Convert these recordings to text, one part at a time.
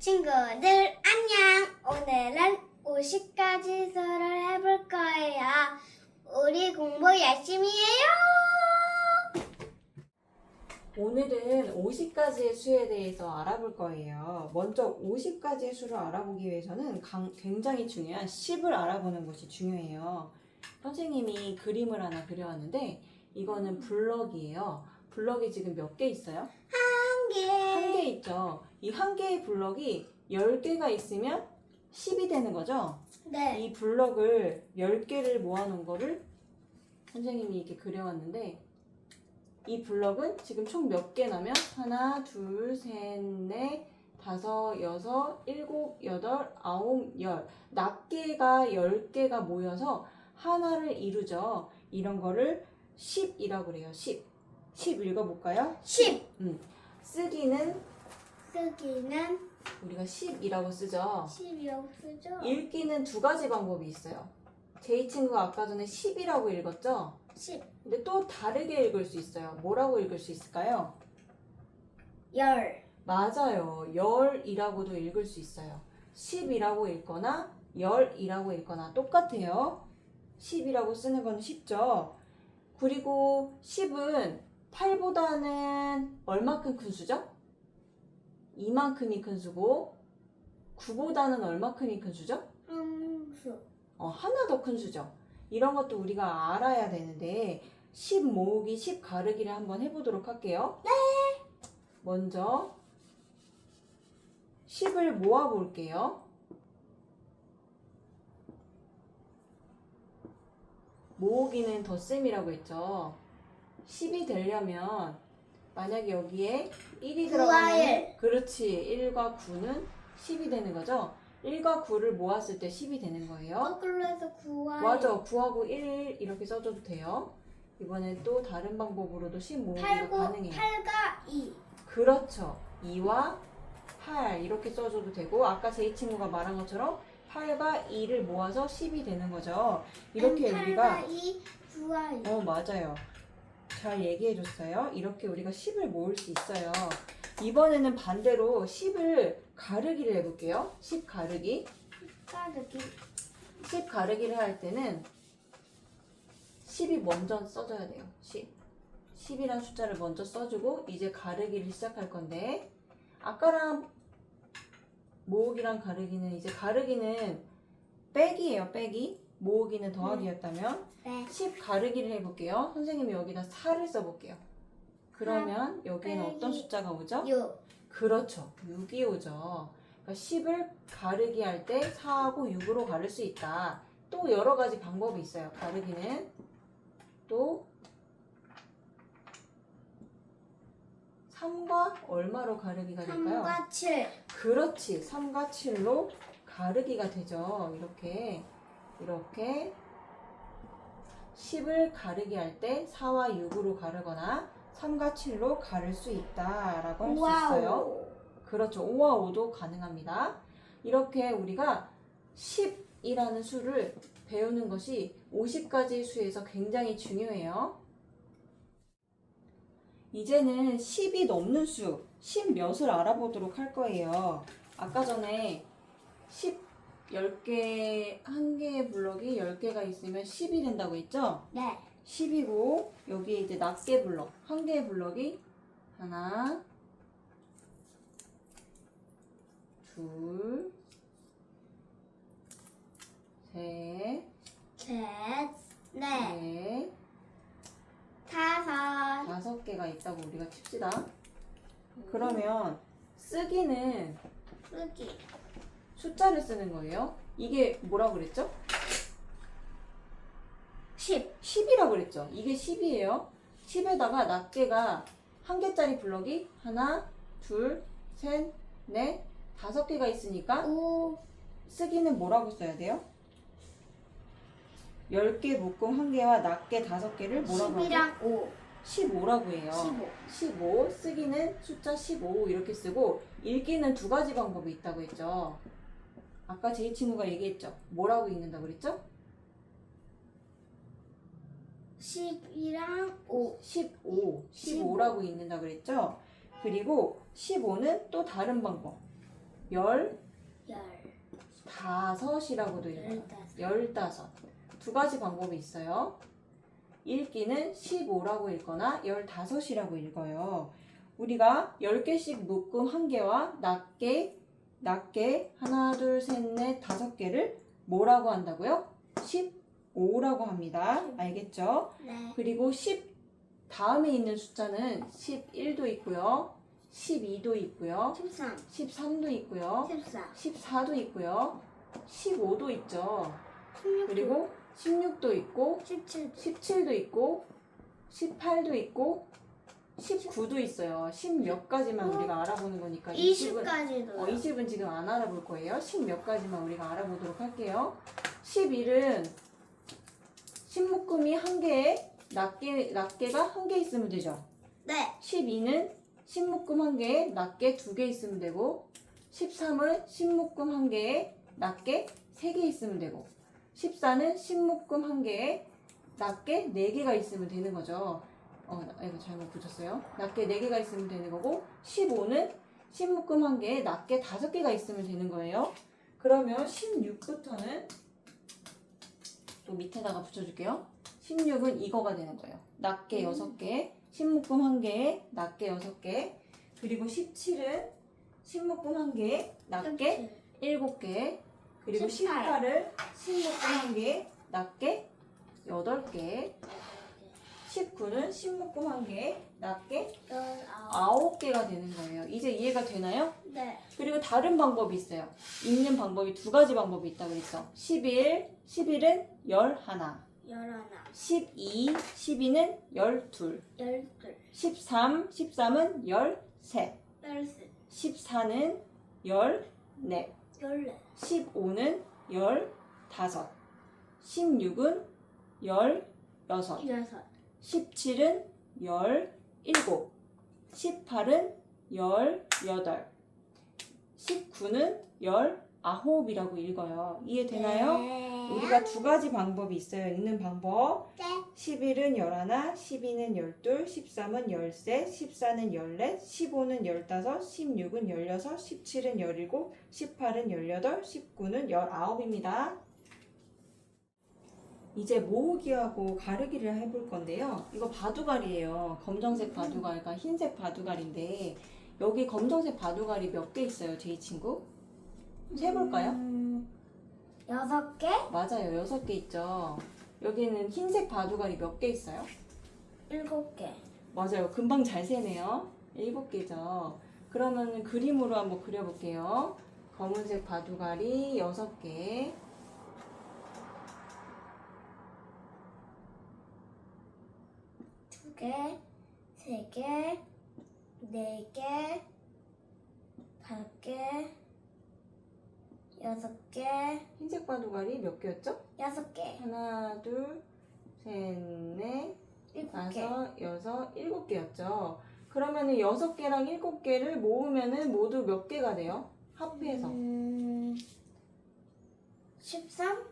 친구들 안녕. 오늘은 50가지 수를 해볼 거예요. 우리 공부 열심히 해요. 오늘은 50가지의 수에 대해서 알아볼 거예요. 먼저 50가지의 수를 알아보기 위해서는 굉장히 중요한 10을 알아보는 것이 중요해요. 선생님이 그림을 하나 그려왔는데 이거는 블럭이에요. 블럭이 지금 몇 개 있어요? 한 개. 한 개 있죠. 이 한 개의 블럭이 10개가 있으면 10이 되는 거죠? 네. 이 블럭을 10개를 모아놓은 거를 선생님이 이렇게 그려왔는데 이 블럭은 지금 총 몇 개냐면 하나, 둘, 셋, 넷, 다섯, 여섯, 일곱, 여덟, 아홉, 열. 낱개가 10개가 모여서 하나를 이루죠. 이런 거를 10이라고 그래요. 10. 10 읽어볼까요? 10. 쓰기는 우리가 10이라고 쓰죠. 10이라고 쓰죠? 읽기는 두 가지 방법이 있어요. 제 친구가 아까 전에 10이라고 읽었죠? 10. 근데 또 다르게 읽을 수 있어요. 뭐라고 읽을 수 있을까요? 열. 맞아요. 열이라고도 읽을 수 있어요. 10이라고 읽거나 열이라고 읽거나 똑같아요. 10이라고 쓰는 건 쉽죠. 그리고 10은 8보다는 얼마큼 큰 수죠? 이만큼이 큰 수고 9보다는 얼마큼이 큰 수죠? 함수. 하나 더 큰 수죠. 이런 것도 우리가 알아야 되는데 10 모으기 10 가르기를 한번 해보도록 할게요. 네. 먼저 10을 모아 볼게요. 모으기는 덧셈이라고 했죠. 10이 되려면 만약에 여기에 1이 들어가면 그렇지. 1과 9는 10이 되는 거죠. 1과 9를 모았을 때 10이 되는 거예요. 거꾸로 해서 9와 맞아. 9하고 1 이렇게 써줘도 돼요. 이번엔 또 다른 방법으로도 10 모으기가 가능해요. 8과 2. 그렇죠. 2와 8 이렇게 써줘도 되고 아까 제 친구가 말한 것처럼 8과 2를 모아서 10이 되는 거죠. 이렇게 8과 우리가 2, 9와 2. 맞아요. 잘 얘기해줬어요. 이렇게 우리가 10을 모을 수 있어요. 이번에는 반대로 10을 가르기를 해볼게요. 10 가르기. 가르기. 10 가르기를 할 때는 10이 먼저 써줘야 돼요. 10. 10이란 숫자를 먼저 써주고 이제 가르기를 시작할 건데 아까랑 모으기랑 가르기는 이제 가르기는 빼기예요. 빼기. 모으기는 더하기였다면 네. 10 가르기를 해볼게요. 선생님이 여기다 4를 써볼게요. 그러면 여기에는 빼기 어떤 숫자가 오죠? 6. 그렇죠. 6이 오죠. 그러니까 10을 가르기 할 때 4하고 6으로 가를 수 있다. 또 여러 가지 방법이 있어요. 가르기는 또 3과 얼마로 가르기가 될까요? 3과 7. 그렇지. 3과 7로 가르기가 되죠. 이렇게 10을 가르기 할 때 4와 6으로 가르거나 3과 7로 가를 수 있다라고 할 수 있어요. 그렇죠. 5와 5도 가능합니다. 이렇게 우리가 10이라는 수를 배우는 것이 50가지의 수에서 굉장히 중요해요. 이제는 10이 넘는 수, 10 몇을 알아보도록 할 거예요. 아까 전에 10개의 블럭이 10개가 있으면 10이 된다고 했죠? 네. 10이고 여기에 이제 낱개 블럭, 한 개의 블럭이 하나, 둘, 셋, 넷. 넷, 다섯. 5개가 있다고 우리가 칩시다. 그러면 쓰기는 쓰기. 숫자를 쓰는 거예요. 이게 뭐라고 그랬죠? 10. 10이라고 그랬죠. 이게 10이에요. 10에다가 낱개가 한 개짜리 블럭이 하나, 둘, 셋, 넷, 5개가 있으니까 5. 쓰기는 뭐라고 써야 돼요? 10개 묶음 1개와 낱개 5개를 뭐라고 하죠? 10이랑 5. 15라고 해요. 15. 쓰기는 숫자 15 이렇게 쓰고 읽기는 두 가지 방법이 있다고 했죠. 아까 제 친구가 얘기했죠. 뭐라고 읽는다고 그랬죠? 10이랑 5. 15라고 읽는다고 그랬죠. 그리고 15는 또 다른 방법. 열 열. 다섯이라고도 읽어요. 15. 열다섯. 두 가지 방법이 있어요. 읽기는 15라고 읽거나 15이라고 읽어요. 우리가 10개씩 묶음 1개와 낮게 하나, 둘, 셋, 넷, 5개를 뭐라고 한다고요? 15라고 합니다. 알겠죠? 네. 그리고 10 다음에 있는 숫자는 11도 있고요. 12도 있고요. 13. 13도 있고요. 14. 14도 있고요. 15도 있죠. 16. 그리고 16도 있고 17. 17도 있고 18도 있고 19도 있어요. 10몇 가지만 우리가 알아보는 거니까 20까지도. 20은 지금 안 알아볼 거예요. 10몇 가지만 우리가 알아보도록 할게요. 11은 10묶음이 1개에 낱개가 1개 있으면 되죠. 네. 12는 10묶음 1개에 낱개 2개 있으면 되고 13은 10묶음 1개에 낱개 3개 있으면 되고 14는 10묶음 1개에 낱개 4개가 있으면 되는 거죠. 이거 잘못 붙였어요. 낱개 4개가 있으면 되는 거고 15는 10묶음 1개에 낱개 5개가 있으면 되는 거예요. 그러면 16부터는 또 밑에다가 붙여줄게요. 16은 이거가 되는 거예요. 낱개 6개, 10묶음 1개에 낱개 6개, 그리고 17은 10묶음 1개에 낱개 7개, 그리고 18을 10묶음 1개에 낱개 8개, 19는 10묶음 1개에 낱개 9개가 되는 거예요. 이제 이해가 되나요? 네. 그리고 다른 방법이 있어요. 읽는 방법이 2가지 방법이 있다고 그랬죠. 11, 11은 11, 11. 12, 12는 12, 12. 13, 13은 13, 13. 14는 14, 14. 15는 15, 16은 16, 6. 17은 17, 18은 18, 19는 19이라고 읽어요. 이해되나요? 네. 우리가 2가지 방법이 있어요. 읽는 방법. 네. 11은 11, 12는 12, 13은 13, 14는 14, 15는 15, 16은 16, 17은 17, 18은 18, 19는 19입니다. 이제 모으기하고 가르기를 해볼 건데요. 이거 바둑알이에요. 검정색 바둑알과 흰색 바둑알인데 여기 검정색 바둑알이 몇 개 있어요, 제이 친구? 세볼까요? 6개? 맞아요, 6개 있죠. 여기는 흰색 바둑알이 몇 개 있어요? 7개. 맞아요, 금방 잘 세네요. 7개죠. 그러면 그림으로 한번 그려볼게요. 검은색 바둑알이 6개. 두 개, 3개, 4개, 5개, 6개, 흰색 바둑알이 몇 개였죠? 6개, 하나, 둘, 셋, 넷, 7개. 다섯, 여섯, 7개였죠. 그러면은 6개랑 7개를 모으면은 모두 몇 개가 돼요? 합해서. 13?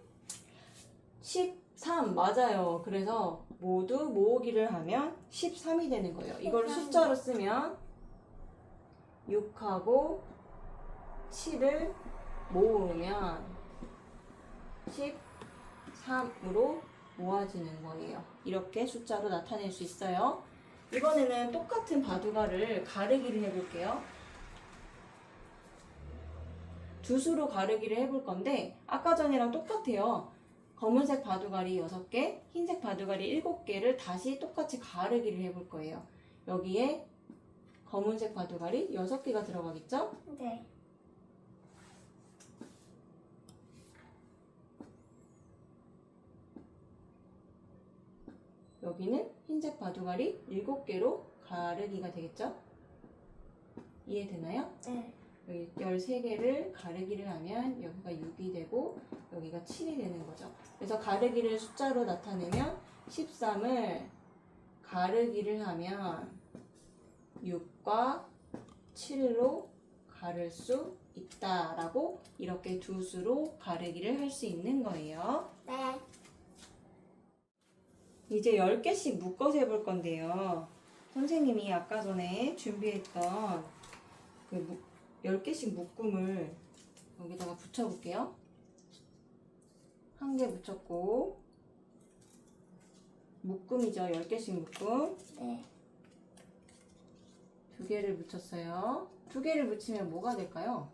13, 맞아요. 그래서 모두 모으기를 하면 13이 되는 거예요. 이걸 13. 숫자로 쓰면 6하고 7을 모으면 13으로 모아지는 거예요. 이렇게 숫자로 나타낼 수 있어요. 이번에는 똑같은 바둑알을 가르기를 해볼게요. 두 수로 가르기를 해볼 건데 아까 전이랑 똑같아요. 검은색 바둑알이 6개, 흰색 바둑알이 7개를 다시 똑같이 가르기를 해볼 거예요. 여기에 검은색 바둑알이 6개가 들어가겠죠? 네. 여기는 흰색 바둑알이 7개로 가르기가 되겠죠? 이해되나요? 네. 여기 13개를 가르기를 하면 여기가 6이 되고 여기가 7이 되는 거죠. 그래서 가르기를 숫자로 나타내면 13을 가르기를 하면 6과 7로 가를 수 있다라고 이렇게 두 수로 가르기를 할 수 있는 거예요. 네. 이제 10개씩 묶어서 해볼 건데요. 선생님이 아까 전에 준비했던 그 10개씩 묶음을 여기다가 붙여볼게요. 한 개 붙였고, 묶음이죠. 10개씩 묶음. 네. 2개를 붙였어요. 2개를 붙이면 뭐가 될까요?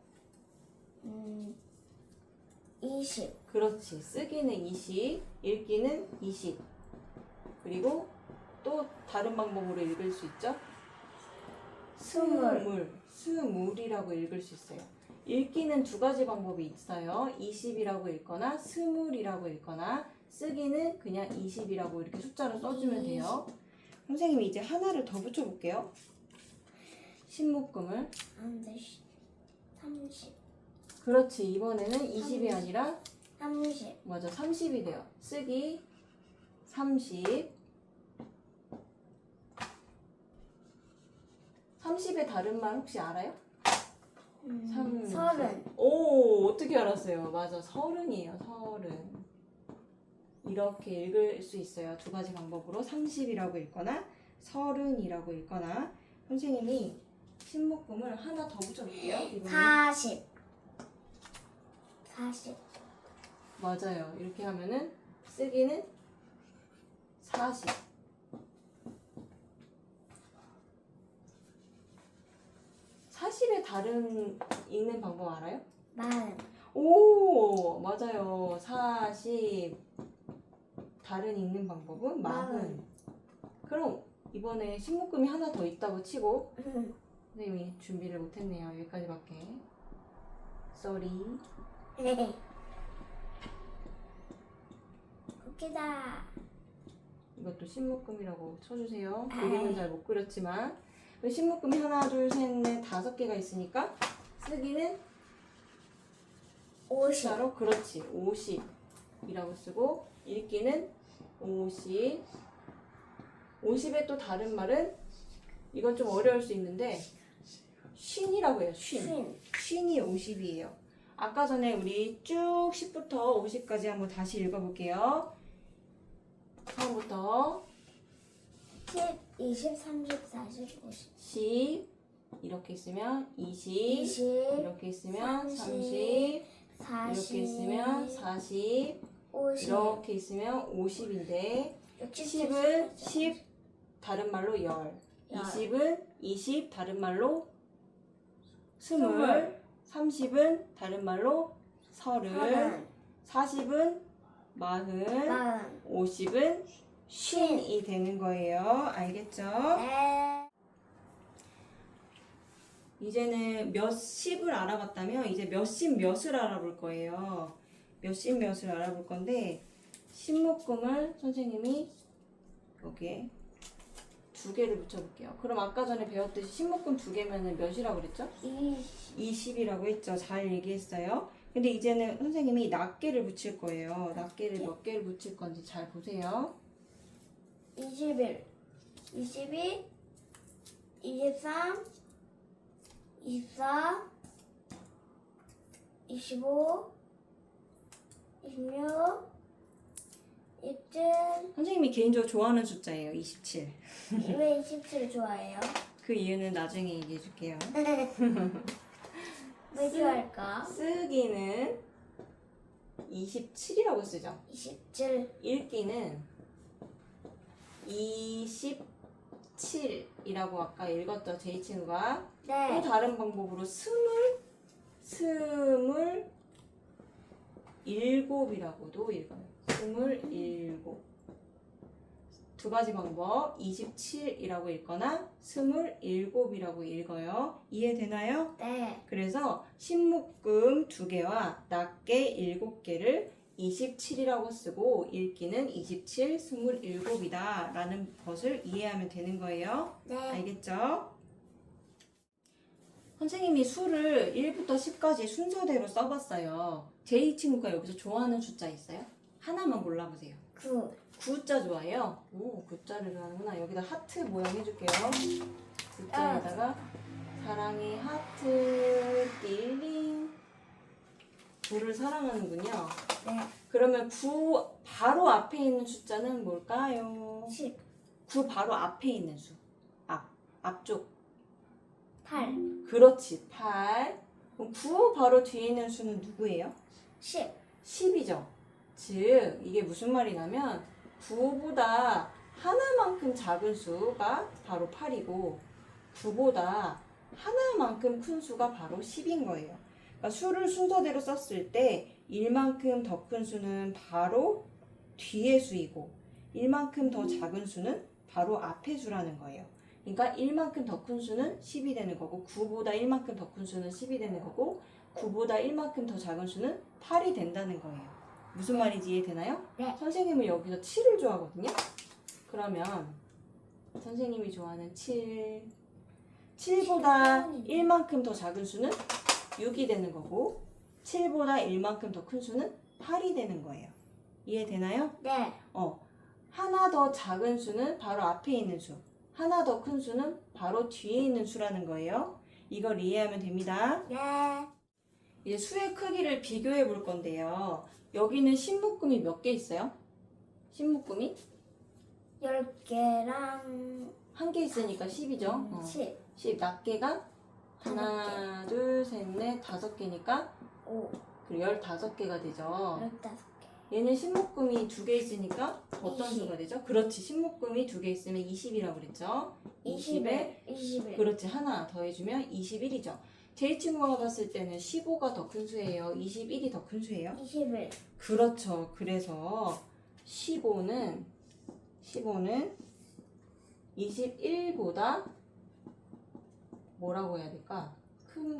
20. 그렇지. 쓰기는 20, 읽기는 20. 그리고 또 다른 방법으로 읽을 수 있죠? 스물이라고 읽을 수 있어요. 읽기는 2가지 방법이 있어요. 20이라고 읽거나 스물이라고 읽거나, 쓰기는 그냥 20이라고 이렇게 숫자로 써주면 돼요. 선생님이 이제 하나를 더 붙여볼게요. 신묶음을. 안 돼. 30. 그렇지. 이번에는 20이 아니라 30. 맞아. 30이 돼요. 쓰기 30. 30의 다른 말 혹시 알아요? 30. 오, 어떻게 알았어요? 맞아. 30이에요. 30. 이렇게 읽을 수 있어요. 2가지 방법으로 30이라고 읽거나 30이라고 읽거나. 선생님이 신묶음을 하나 더 붙여볼게요. 이번엔. 40. 40. 맞아요. 이렇게 하면은 쓰기는 40. 40의 다른 읽는 방법 알아요? 40. 오, 맞아요. 40. 다른 읽는 방법은 40. 그럼 이번에 신묶음이 하나 더 있다고 치고, 선생님이 준비를 못했네요. 여기까지밖에. Sorry. 웃기다. 이것도 신묶음이라고 쳐주세요. 그림은 잘 못 그렸지만 신묶음이 하나, 둘, 셋, 넷, 5개가 있으니까 쓰기는 50. 숫자로 그렇지 50이라고 쓰고, 읽기는 50. 50의 또 다른 말은 이건 좀 어려울 수 있는데 쉰이라고 해요. 쉰이 50이에요. 아까 전에 우리 쭉 10부터 50까지 한번 다시 읽어볼게요. 처음부터 10, 20, 30, 40, 50. 10 이렇게 있으면 20, 20, 이렇게 있으면 30, 40, 이렇게 있으면 40, 50. 이렇게 있으면 50인데 60, 10은 10 다른 말로 10, 20은 20 다른 말로 20, 30은 다른 말로 30, 40은 40, 50은 쉰이 되는 거예요. 알겠죠? 네. 이제는 몇십을 알아봤다면 이제 몇십 몇을 알아볼 거예요. 몇십 몇을 알아볼 건데, 신묶음을 선생님이 여기에 2개를 붙여볼게요. 그럼 아까 전에 배웠듯이 신묶음 2개면 몇이라고 그랬죠? 20이라고 했죠. 잘 얘기했어요. 근데 이제는 선생님이 낱개를 붙일 거예요. 낱개를 몇 개를 붙일 건지 잘 보세요. 21, 22, 23, 24, 25, 26, 27. 선생님이 개인적으로 좋아하는 숫자예요. 27. 왜 27 좋아해요? 그 이유는 나중에 얘기해 줄게요. 왜 좋아할까? 쓰기는 27이라고 쓰죠. 27. 읽기는 27이라고 아까 읽었죠. 제 친구가. 또 네. 다른 방법으로 스물일곱이라고도 읽어요. 27. 2가지 방법. 27이라고 읽거나 27이라고 읽어요. 이해되나요? 네. 그래서 신묶음 2개와 낱개 7개를 27이라고 쓰고 읽기는 27, 27이다 라는 것을 이해하면 되는 거예요. 네. 알겠죠? 선생님이 수를 1부터 10까지 순서대로 써봤어요. 제이 친구가 여기서 좋아하는 숫자 있어요? 하나만 골라보세요. 9. 9자 좋아해요? 오, 9자를 좋아하는구나. 여기다 하트 모양 해줄게요. 9자에다가 사랑의 하트 띠링. 9를 사랑하는군요. 네. 그러면 9 바로 앞에 있는 숫자는 뭘까요? 10. 9 바로 앞에 있는 수. 앞쪽. 8, 그렇지, 8. 그럼 9 바로 뒤에 있는 수는 누구예요? 10, 10이죠. 즉, 이게 무슨 말이냐면 9보다 하나만큼 작은 수가 바로 8이고 9보다 하나만큼 큰 수가 바로 10인 거예요. 그러니까 수를 순서대로 썼을 때 1만큼 더 큰 수는 바로 뒤의 수이고 1만큼 더 작은 수는 바로 앞의 수라는 거예요. 그러니까 1만큼 더 큰 수는 10이 되는 거고 9보다 1만큼 더 큰 수는 10이 되는 거고 9보다 1만큼 더 작은 수는 8이 된다는 거예요. 무슨 말인지 이해되나요? 네. 선생님은 여기서 7을 좋아하거든요. 그러면 선생님이 좋아하는 7보다 1만큼 더 작은 수는 6이 되는 거고 7보다 1만큼 더 큰 수는 8이 되는 거예요. 이해되나요? 네. 하나 더 작은 수는 바로 앞에 있는 수, 하나 더 큰 수는 바로 뒤에 있는 수라는 거예요. 이걸 이해하면 됩니다. 네. 이제 수의 크기를 비교해 볼 건데요. 여기는 신묶음이 몇 개 있어요? 신묶음이 10개랑 한 개 있으니까 10이죠. 10, 10 낱개가 하나, 둘, 셋, 넷, 5개니까 5, 그리고 15개가 되죠. 15개. 얘는 신묶음이 2개 있으니까 어떤 20. 수가 되죠? 그렇지. 신묶음이 2개 있으면 20이라고 그랬죠. 20에 21. 그렇지. 하나 더해주면 21이죠. 제 친구가 봤을 때는 15가 더 큰 수예요. 21이 더 큰 수예요. 21. 그렇죠. 그래서 15는 21보다 뭐라고 해야 될까?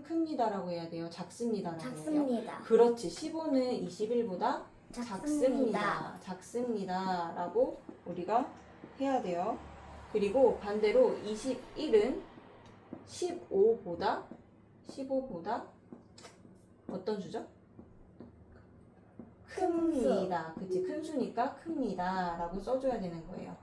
큽니다라고 해야 돼요. 작습니다라고 해야 돼요. 작습니다. 그렇지. 15는 21보다 작습니다. 작습니다라고 우리가 해야 돼요. 그리고 반대로 21은 15보다 어떤 수죠? 큽니다. 그치? 큰 수니까 큽니다라고 써줘야 되는 거예요.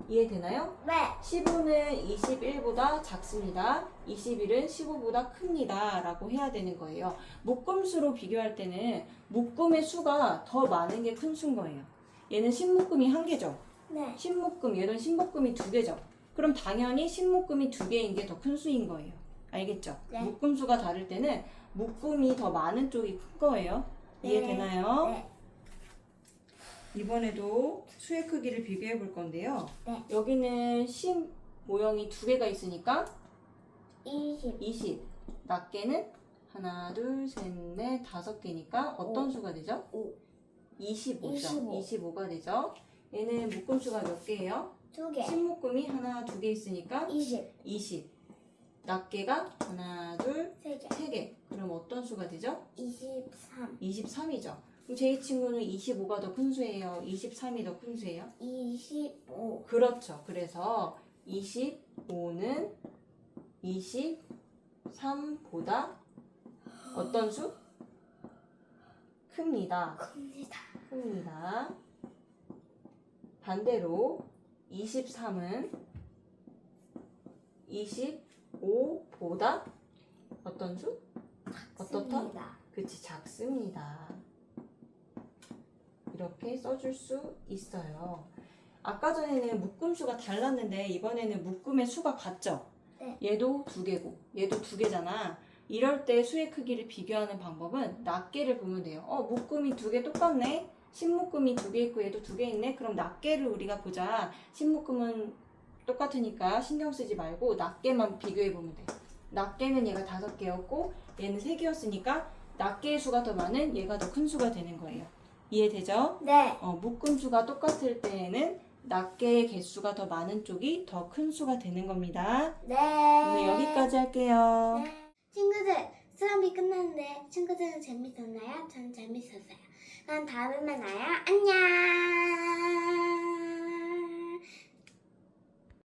이해되나요? 네. 15는 21보다 작습니다. 21은 15보다 큽니다. 라고 해야 되는 거예요. 묶음수로 비교할 때는 묶음의 수가 더 많은 게 큰 수인 거예요. 얘는 신묶음이 1개죠. 네. 얘는 신묶음이 2개죠. 그럼 당연히 신묶음이 2개인 게 더 큰 수인 거예요. 알겠죠? 네. 묶음수가 다를 때는 묶음이 더 많은 쪽이 큰 거예요. 이해되나요? 네. 이번에도 수의 크기를 비교해 볼 건데요. 네. 여기는 신 모형이 2개가 있으니까 20. 20. 낱개는 하나, 둘, 셋, 넷, 5개니까 어떤 오. 수가 되죠? 5. 25죠. 25. 25가 되죠. 얘는 묶음수가 몇 개예요? 2개. 신묶음이 하나, 2개 있으니까 20. 20. 낱개가 하나, 둘, 3개. 3개. 그럼 어떤 수가 되죠? 23. 23이죠. 그럼 제 친구는 25가 더 큰 수예요? 23이 더 큰 수예요? 25. 그렇죠. 그래서 25는 23보다 어떤 수? 큽니다. 큽니다. 반대로 23은 25보다 어떤 수? 어떻다? 작습니다. 그치, 작습니다. 이렇게 써줄 수 있어요. 아까 전에는 묶음수가 달랐는데 이번에는 묶음의 수가 같죠? 네. 얘도 2개고 얘도 2개잖아. 이럴 때 수의 크기를 비교하는 방법은 낱개를 보면 돼요. 묶음이 2개 똑같네? 신묶음이 2개 있고 얘도 2개 있네? 그럼 낱개를 우리가 보자. 신묶음은 똑같으니까 신경 쓰지 말고 낱개만 비교해 보면 돼. 낱개는 얘가 5개였고 얘는 3개였으니까 낱개의 수가 더 많은 얘가 더 큰 수가 되는 거예요. 이해되죠? 네. 묶음수가 똑같을 때에는 낱개의 개수가 더 많은 쪽이 더 큰 수가 되는 겁니다. 네. 오늘 여기까지 할게요. 네. 친구들, 수업이 끝났는데 친구들은 재밌었나요? 전 재밌었어요. 그럼 다음에 만나요. 안녕.